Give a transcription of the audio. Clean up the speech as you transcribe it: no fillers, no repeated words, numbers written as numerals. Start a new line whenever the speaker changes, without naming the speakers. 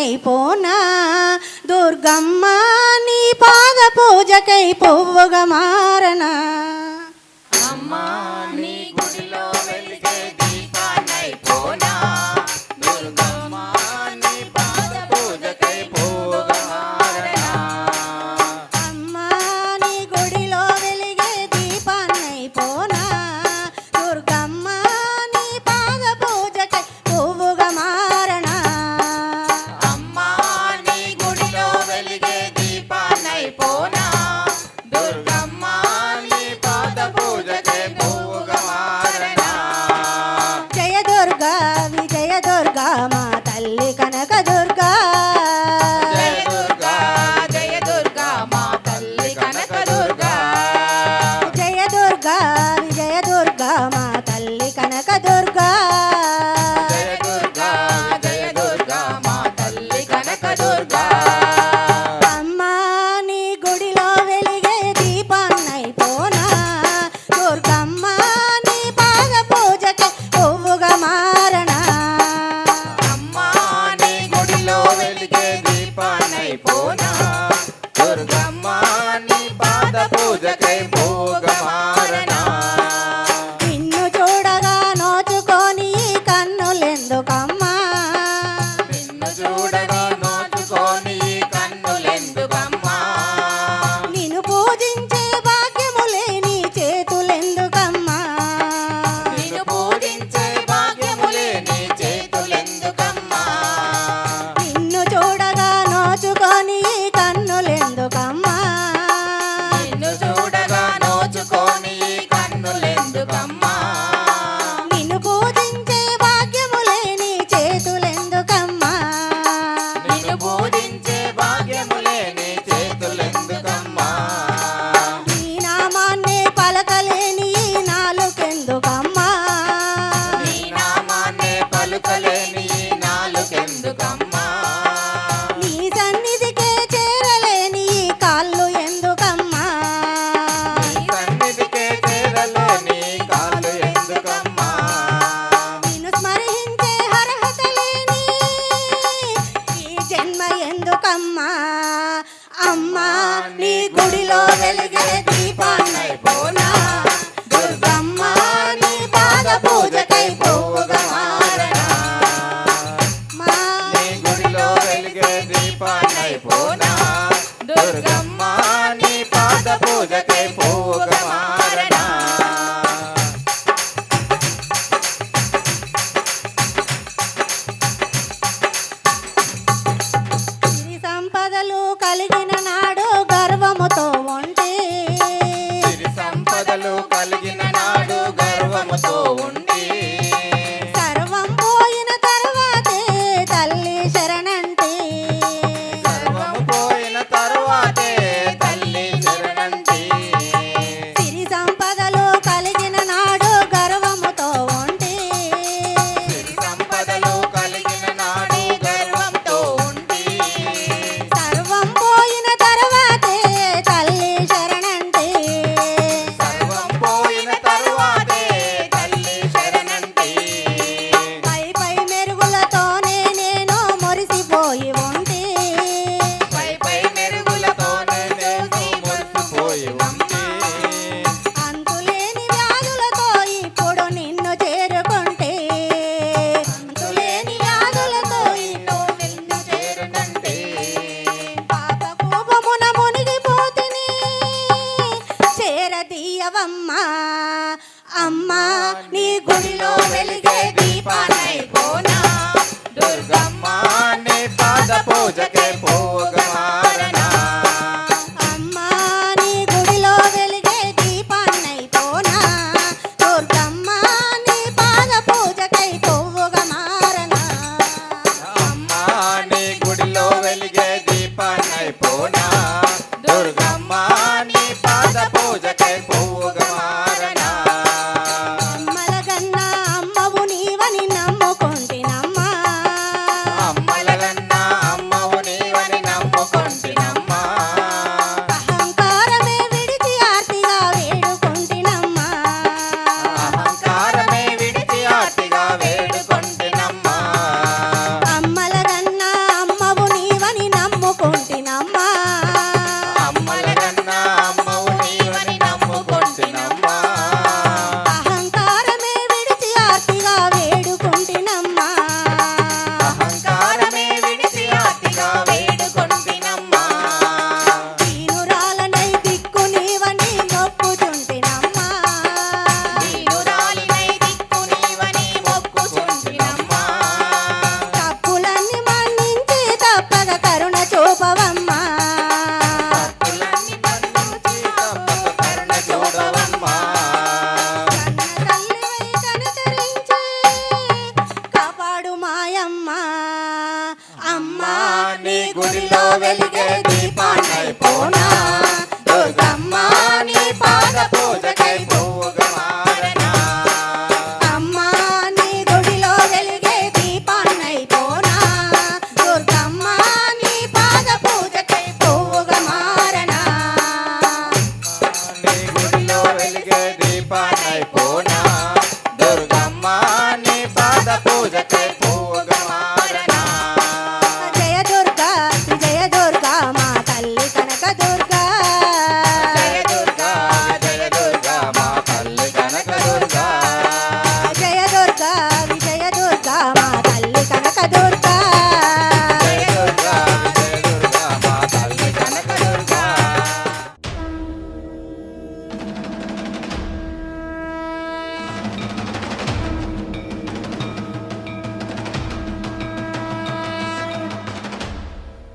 దీపాన్నైపోనా దుర్గమ్మ నీ పాద పూజకై పువ్వుగా మారనా
అమ్మా నీ గుడిలో వెలిగే దీపాన్నైపోనా దుర్గమ్మ నీ పాద పూజకై పువ్వుగా మారనా
అమ్మా నీ గుడిలో వెలిగే దీపాన్నైపోనా దుర్గమ్మ నీ పాద పూజకై పువ్వుగా మారనా
అమ్మా నీ గుడిలో వెలిగే దీపాన్నైపోనా దుర్గమ్మ నీ పాద పూజకై పువ్వుగా మారనా
జయ దుర్గా విజయ దుర్గా మా తల్లి కనక దుర్గా
జయ దుర్గా జయ దుర్గా మా తల్లి కనక దుర్గా
జయ దుర్గా విజయ దుర్గా మా తల్లి కనక దుర్గా
జయ దుర్గా జయ దుర్గా మా తల్లి కనక దుర్గా
అమ్మా నీ గుడిలో వెలిగే దీపాన్నైపోనా దుర్గమ్మ నీ పాద పూజకి పువ్వుగా మారనా
అమ్మా నీ గుడిలో వెలిగే దీపాన్నైపోనా దుర్గమ్మ నీ పాద పూజకై పువ్వుగా మారనా
నిన్ను చూడగా నోచుకొని ఈ కన్నులెందుకమ్మా
నిన్ను చూడగా నోచుకొని ఈ కన్నులెందుకమ్మా
నిన్ను పూజించే భాగ్యము లేని చేతులెందుకమ్మా
నిన్ను పూజించే భాగ్యములే నీ చేతులెందుకమ్మా
నిన్ను చూడగా నోచుకొని ఈ కన్నులెందుకమ్మా
నిన్ను చూడగా నోచుకొని ఈ కన్నులెందుకమ్మా
నిన్ను పూజించే భాగ్యము లేని చేతులెందుకమ్మా
నిన్ను పూజించే భాగ్యములే నీ చేతులెందుకమ్మా
నీ నామాన్నే పలకలేని ఈ నాలుకెందుకమ్మా
నీ నామాన్నే పలుకలేని ఈ నాలుకెందుకమ్మా
నీ సన్నిధికే చేరలేని ఈ కాళ్ళు ఎందుకమ్మా
నీ సన్నిధికే చేరలేని కాళ్ళు ఎందుకమ్మా
నిన్ను స్మరించే అర్హత లేని ఈ జన్మ ఎందుకమ్మా అమ్మా నీ గుడిలో వెలిగే దీపాన్నైపోనా దుర్గమ్మ నీ పాద పూజకై పువ్వుగా మారనా మా
నీ గుడిలో వెలిగే దీపాన్నైపోనా దుర్గమ్మ నీ పాద పూజకై పువ్వుగా మారనా
సిరి సంపదలు కలిగిన నాడు గర్వముతో ఉంటే
సిరి సంపదలు కలిగిన నాడు గర్వముతో ఉండి
సర్వం పోయిన తర్వాతే తల్లి శరణంటే
సర్వము పోయిన తరువాతే తల్లి శరణంటి
సిరి సంపదలు కలిగిన నాడు గర్వముతో ఉంటే
సిరి సంపదలు కలిగిన నాడు గర్వంతో ఉండి
సర్వం పోయిన తర్వాతే తల్లి శరణంటే
సర్వం పోయిన తరువాతే తల్లి శరణంటి
పై పై మెరుగులతోనే నేను మురిసిపోయి ఉంటే
పై పై మెరుగులతోనే నేను మురిసిపోయి ఉండి
అంతులేని వ్యాధులతో ఇప్పుడు నిన్ను చేరుకుంటే అంతులేని వ్యాధులతో ఇప్పుడు నిన్ను
చేరునంటే
పాప కోపమున మునిగిపోతిని చేరదీయవమ్మా అమ్మా నీ గుడిలో వెలిగే దీపాన్నైపోనా
దుర్గమ్మ నీ పాద పూజకే పువ్వుగా మారనా
అమ్మా నీ గుడిలో వెలిగే దీపాన్నైపోనా దుర్గమ్మ నీ పాద పూజకై పువ్వుగా మారనా
అమ్మా నీ గుడిలో వెలిగే దీపాన్నైపోనా దుర్గమ్మ నీ పాద పూజకై పువ్వుగా మారనా
అమ్మలగన్నా అమ్మవు నీవని నమ్ముకుంటినమ్మా
అమ్మలగన్నా అమ్మవు నీవని గుడిలో వెలిగే దీపాన్నైపోనా దుర్గమ్మ నీ పాద పూజకై